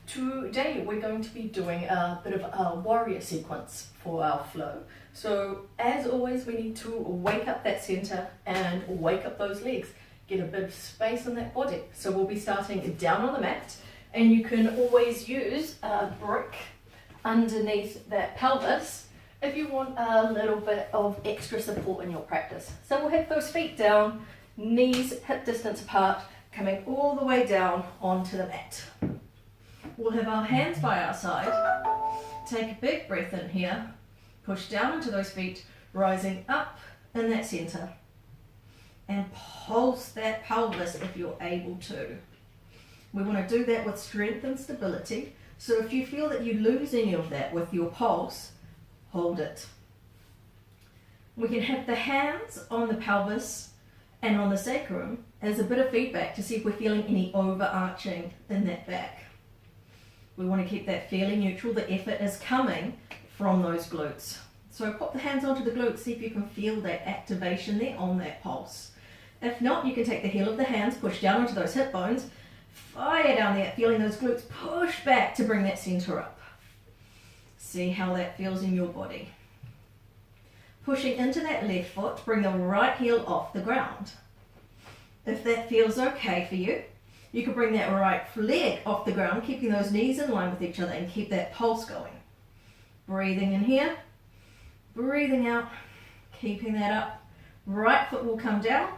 Today we're going to be doing a bit of a warrior sequence for our flow. So as always, we need to wake up that center and wake up those legs. Get a bit of space on that body. So we'll be starting down on the mat, and you can always use a brick underneath that pelvis if you want a little bit of extra support in your practice. So we'll have those feet down, knees hip distance apart, coming all the way down onto the mat. We'll have our hands by our side. Take a big breath in here, push down into those feet, rising up in that center, and pulse that pelvis if you're able to. We want to do that with strength and stability. So if you feel that you lose any of that with your pulse, hold it. We can have the hands on the pelvis and on the sacrum as a bit of feedback to see if we're feeling any overarching in that back. We want to keep that fairly neutral. The effort is coming from those glutes. So put the hands onto the glutes, see if you can feel that activation there on that pulse. If not, you can take the heel of the hands, push down onto those hip bones, fire down there, feeling those glutes push back to bring that center up. See how that feels in your body. Pushing into that left foot, bring the right heel off the ground. If that feels okay for you, you can bring that right leg off the ground, keeping those knees in line with each other and keep that pulse going. Breathing in here, breathing out, keeping that up. Right foot will come down.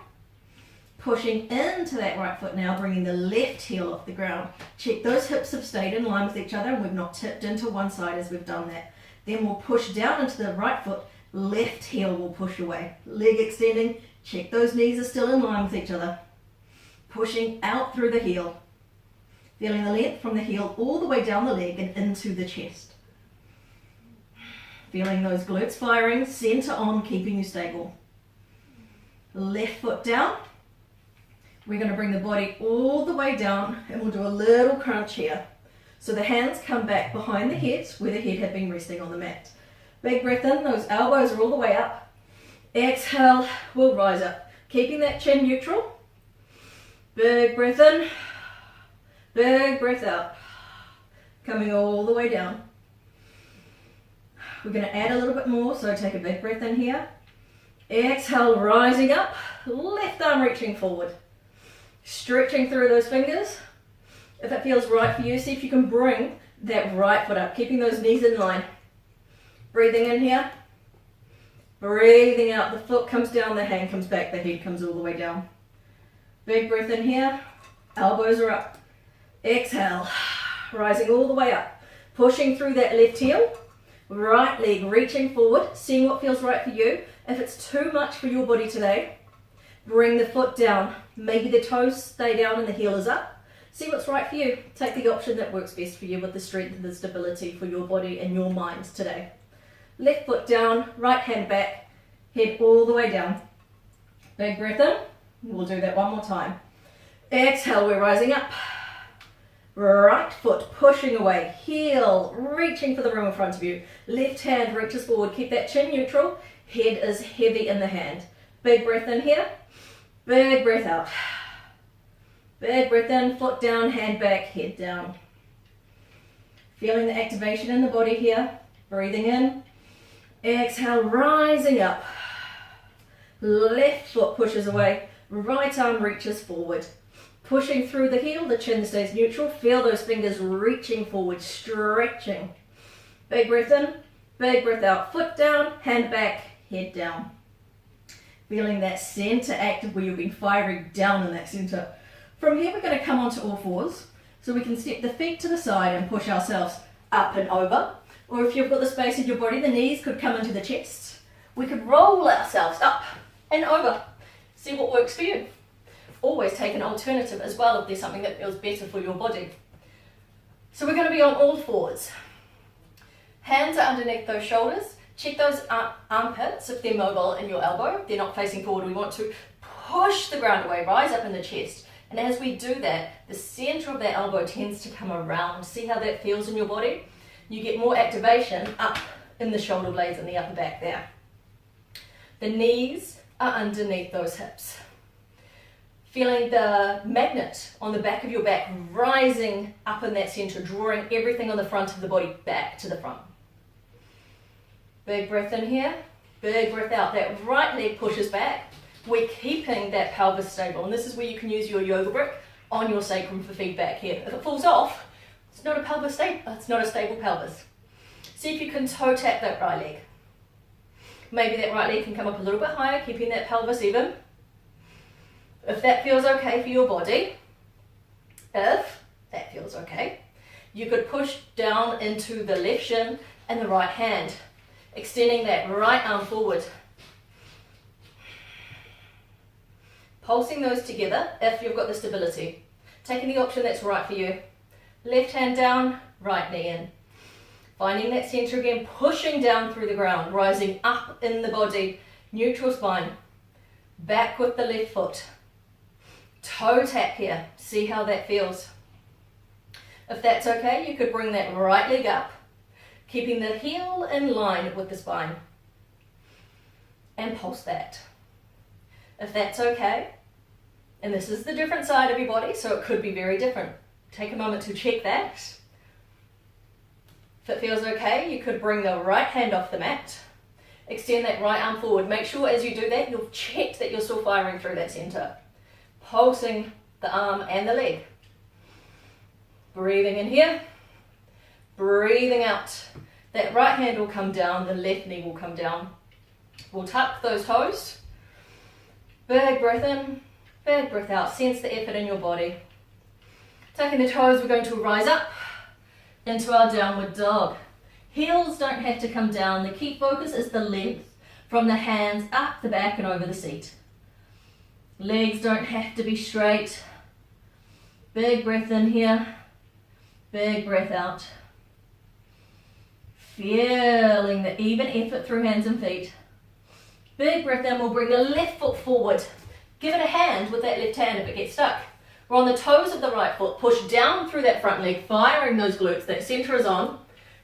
Pushing into that right foot now, bringing the left heel off the ground. Check those hips have stayed in line with each other and we've not tipped into one side as we've done that. Then we'll push down into the right foot, left heel will push away. Leg extending, check those knees are still in line with each other. Pushing out through the heel. Feeling the length from the heel all the way down the leg and into the chest. Feeling those glutes firing, center on, keeping you stable. Left foot down. We're going to bring the body all the way down and we'll do a little crunch here. So the hands come back behind the head where the head had been resting on the mat. Big breath in, those elbows are all the way up. Exhale, we'll rise up. Keeping that chin neutral. Big breath in, big breath out. Coming all the way down. We're going to add a little bit more, so take a big breath in here. Exhale, rising up, left arm reaching forward. Stretching through those fingers. If it feels right for you, see if you can bring that right foot up, keeping those knees in line. Breathing in here. Breathing out, the foot comes down, the hand comes back, the head comes all the way down. Big breath in here. Elbows are up. Exhale, rising all the way up. Pushing through that left heel. Right leg reaching forward, seeing what feels right for you. If it's too much for your body today, bring the foot down. Maybe the toes stay down and the heel is up. See what's right for you. Take the option that works best for you with the strength and the stability for your body and your mind today. Left foot down, right hand back, head all the way down. Big breath in. We'll do that one more time. Exhale, we're rising up. Right foot pushing away, heel reaching for the room in front of you. Left hand reaches forward, keep that chin neutral. Head is heavy in the hand. Big breath in here. Big breath out. Big breath in, foot down, hand back, head down. Feeling the activation in the body here. Breathing in. Exhale, rising up. Left foot pushes away. Right arm reaches forward. Pushing through the heel, the chin stays neutral. Feel those fingers reaching forward, stretching. Big breath in, big breath out. Foot down, hand back, head down. Feeling that center active where you've been firing down in that center. From here, we're going to come onto all fours. So we can step the feet to the side and push ourselves up and over. Or if you've got the space in your body, the knees could come into the chest. We could roll ourselves up and over. See what works for you. Always take an alternative as well if there's something that feels better for your body. So we're going to be on all fours. Hands are underneath those shoulders. Check those armpits if they're mobile in your elbow. If they're not facing forward, we want to push the ground away, rise up in the chest. And as we do that, the center of that elbow tends to come around. See how that feels in your body? You get more activation up in the shoulder blades and the upper back there. The knees are underneath those hips. Feeling the magnet on the back of your back rising up in that center, drawing everything on the front of the body back to the front. Big breath in here, big breath out. That right leg pushes back. We're keeping that pelvis stable, and this is where you can use your yoga brick on your sacrum for feedback here. If it falls off, it's not a pelvis stable, it's not a stable pelvis. See if you can toe tap that right leg. Maybe that right leg can come up a little bit higher, keeping that pelvis even. If that feels okay for your body, if that feels okay, you could push down into the left shin and the right hand, extending that right arm forward. Pulsing those together if you've got the stability. Taking the option that's right for you. Left hand down, right knee in. Finding that center again, pushing down through the ground, rising up in the body, neutral spine. Back with the left foot. Toe tap here, see how that feels. If that's okay, you could bring that right leg up, keeping the heel in line with the spine. And pulse that. If that's okay, and this is the different side of your body, so it could be very different. Take a moment to check that. If it feels okay, you could bring the right hand off the mat. Extend that right arm forward. Make sure as you do that, you've checked that you're still firing through that center. Pulsing the arm and the leg. Breathing in here. Breathing out. That right hand will come down, the left knee will come down. We'll tuck those toes. Big breath in, big breath out. Sense the effort in your body. Tucking the toes, we're going to rise up into our downward dog. Heels don't have to come down. The key focus is the length from the hands up the back and over the seat. Legs don't have to be straight. Big breath in here, big breath out. Feeling the even effort through hands and feet. Big breath in, we'll bring the left foot forward. Give it a hand with that left hand if it gets stuck. We're on the toes of the right foot. Push down through that front leg, firing those glutes. That center is on.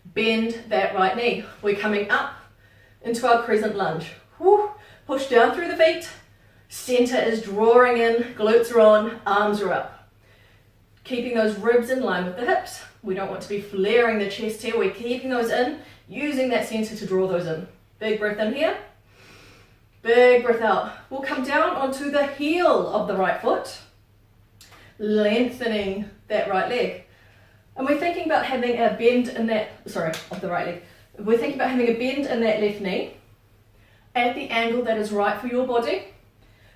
Bend that right knee. We're coming up into our crescent lunge. Woo. Push down through the feet. Center is drawing in. Glutes are on. Arms are up. Keeping those ribs in line with the hips. We don't want to be flaring the chest here. We're keeping those in, using that center to draw those in. Big breath in here. Big breath out. We'll come down onto the heel of the right foot, lengthening that right leg. And we're thinking about having a bend in that, of the right leg. We're thinking about having a bend in that left knee at the angle that is right for your body.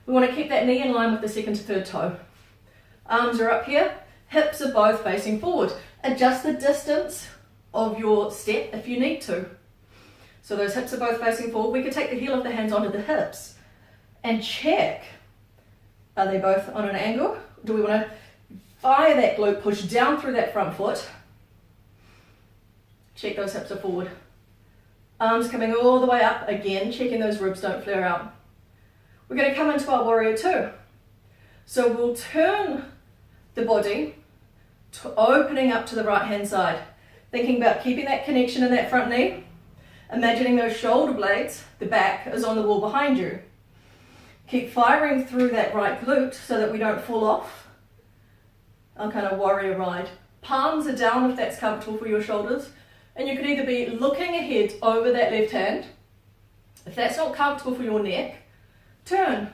We want to keep that knee in line with the second to third toe. Arms are up here, hips are both facing forward. Adjust the distance of your step if you need to. So those hips are both facing forward. We could take the heel of the hands onto the hips and check. Are they both on an angle? Do we want to fire that glute, push down through that front foot? Check those hips are forward. Arms coming all the way up. Again, checking those ribs don't flare out. We're going to come into our warrior two. So we'll turn the body to opening up to the right hand side. Thinking about keeping that connection in that front knee. Imagining those shoulder blades, the back is on the wall behind you. Keep firing through that right glute so that we don't fall off. Our kind of warrior ride. Palms are down if that's comfortable for your shoulders. And you could either be looking ahead over that left hand. If that's not comfortable for your neck, turn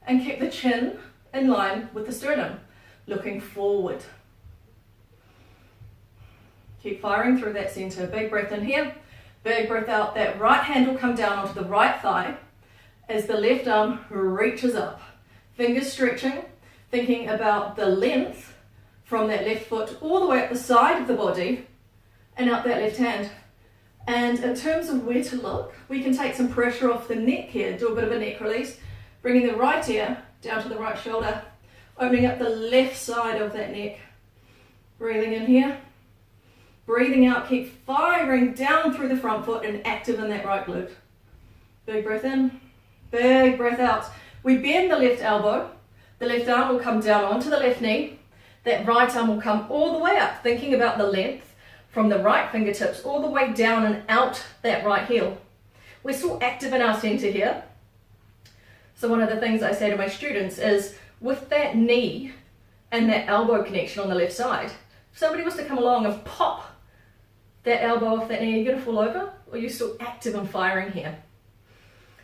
and keep the chin in line with the sternum, looking forward. Keep firing through that center. Big breath in here, big breath out. That right hand will come down onto the right thigh as the left arm reaches up. Fingers stretching, thinking about the length from that left foot all the way up the side of the body and up that left hand. And in terms of where to look, we can take some pressure off the neck here, do a bit of a neck release, bringing the right ear down to the right shoulder, opening up the left side of that neck. Breathing in here, breathing out, keep firing down through the front foot and active in that right glute. Big breath in, big breath out. We bend the left elbow, the left arm will come down onto the left knee, that right arm will come all the way up, thinking about the length from the right fingertips all the way down and out that right heel. We're still active in our center here. So one of the things I say to my students is with that knee and that elbow connection on the left side, if somebody was to come along and pop that elbow off that knee, you're going to fall over, or you're still active and firing here.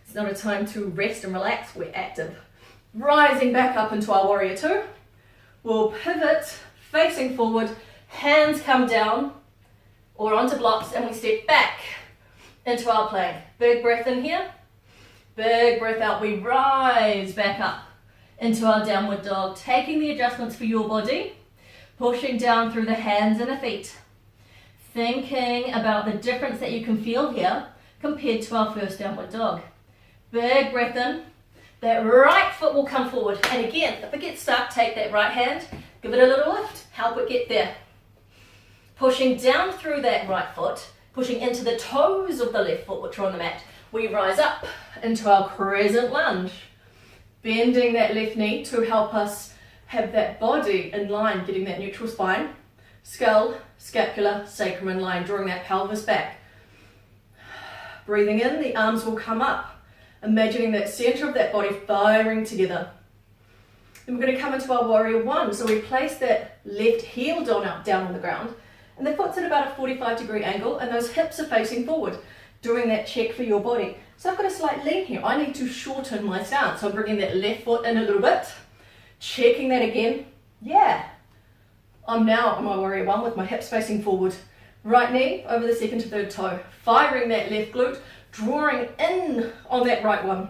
It's not a time to rest and relax, we're active. Rising back up into our warrior two. We'll pivot, facing forward, hands come down or onto blocks, and we step back into our plank. Big breath in here, big breath out. We rise back up into our downward dog, taking the adjustments for your body, pushing down through the hands and the feet. Thinking about the difference that you can feel here compared to our first downward dog. Big breath in. That right foot will come forward. And again, if it gets stuck, take that right hand, give it a little lift, help it get there. Pushing down through that right foot, pushing into the toes of the left foot, which are on the mat. We rise up into our crescent lunge. Bending that left knee to help us have that body in line, getting that neutral spine. Skull, scapula, sacrum in line, drawing that pelvis back. Breathing in, the arms will come up. Imagining that center of that body firing together. Then we're going to come into our warrior one. So we place that left heel down on the ground, and the foot's at about a 45-degree angle, and those hips are facing forward, doing that check for your body. So I've got a slight lean here. I need to shorten my stance. So I'm bringing that left foot in a little bit, checking that again. Yeah. I'm now on my warrior one with my hips facing forward. Right knee over the second to third toe, firing that left glute, drawing in on that right one,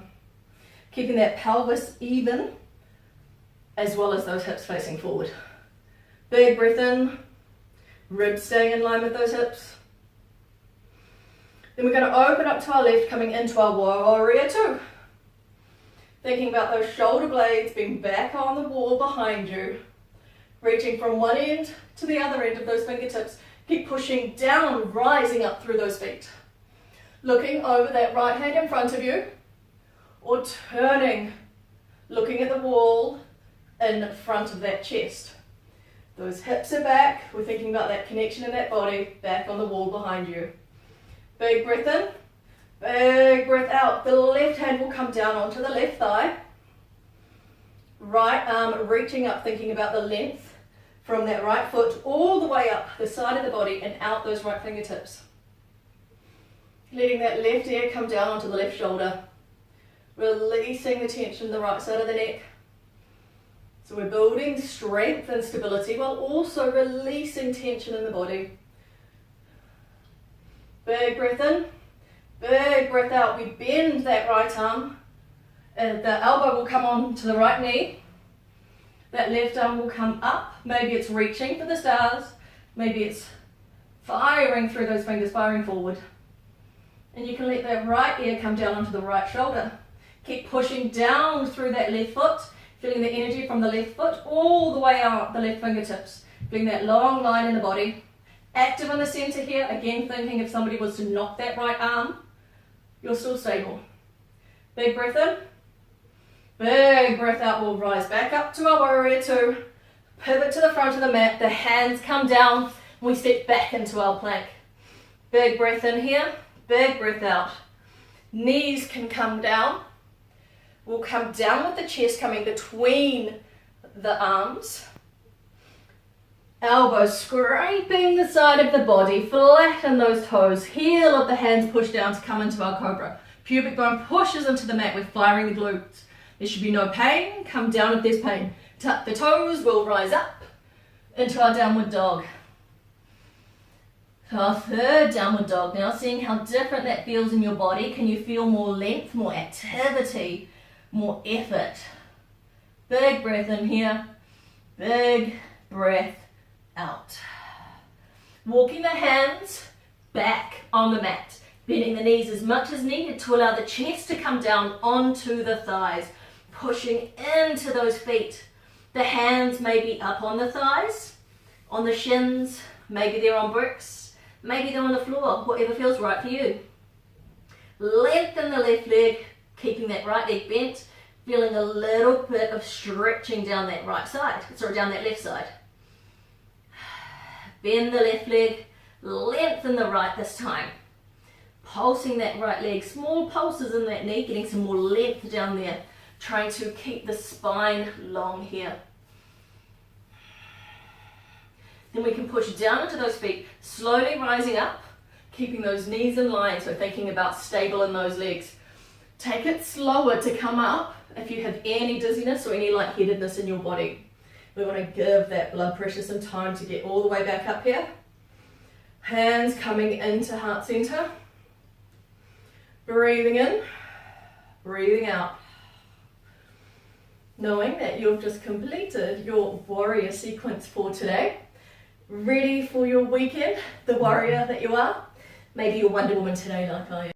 keeping that pelvis even as well as those hips facing forward. Big breath in, ribs staying in line with those hips. Then we're going to open up to our left, coming into our warrior two. Thinking about those shoulder blades being back on the wall behind you, reaching from one end to the other end of those fingertips. Keep pushing down, rising up through those feet. Looking over that right hand in front of you, or turning, looking at the wall in front of that chest. Those hips are back. We're thinking about that connection in that body, back on the wall behind you. Big breath in, big breath out. The left hand will come down onto the left thigh. Right arm reaching up, thinking about the length from that right foot all the way up the side of the body and out those right fingertips. Letting that left ear come down onto the left shoulder. Releasing the tension in the right side of the neck. So we're building strength and stability while also releasing tension in the body. Big breath in, big breath out. We bend that right arm. And the elbow will come on to the right knee. That left arm will come up. Maybe it's reaching for the stars. Maybe it's firing through those fingers, firing forward. And you can let that right ear come down onto the right shoulder. Keep pushing down through that left foot, feeling the energy from the left foot all the way out the left fingertips. Feeling that long line in the body. Active in the center here. Again, thinking if somebody was to knock that right arm, you're still stable. Big breath in. Big breath out. We'll rise back up to our warrior two. Pivot to the front of the mat. The hands come down. We step back into our plank. Big breath in here. Big breath out. Knees can come down. We'll come down with the chest coming between the arms. Elbows scraping the side of the body. Flatten those toes. Heel of the hands push down to come into our cobra. Pubic bone pushes into the mat. We're firing the glutes. There should be no pain. Come down if there's pain. Tuck the toes. We'll rise up into our downward dog. Our third downward dog now, seeing how different that feels in your body. Can you feel more length, more activity, more effort? Big breath in here, big breath out. Walking the hands back on the mat, bending the knees as much as needed to allow the chest to come down onto the thighs, pushing into those feet. The hands may be up on the thighs, on the shins, maybe they're on bricks. Maybe they're on the floor, whatever feels right for you. Lengthen the left leg, keeping that right leg bent, feeling a little bit of stretching down that right side, down that left side. Bend the left leg, lengthen the right this time. Pulsing that right leg, small pulses in that knee, getting some more length down there. trying to keep the spine long here. Then we can push down into those feet, slowly rising up, keeping those knees in line, so thinking about stable in those legs. Take it slower to come up if you have any dizziness or any lightheadedness in your body. We want to give that blood pressure some time to get all the way back up here. Hands coming into heart center. Breathing in, breathing out. Knowing that you've just completed your warrior sequence for today. Ready for your weekend, the warrior that you are. Maybe you're Wonder Woman today like I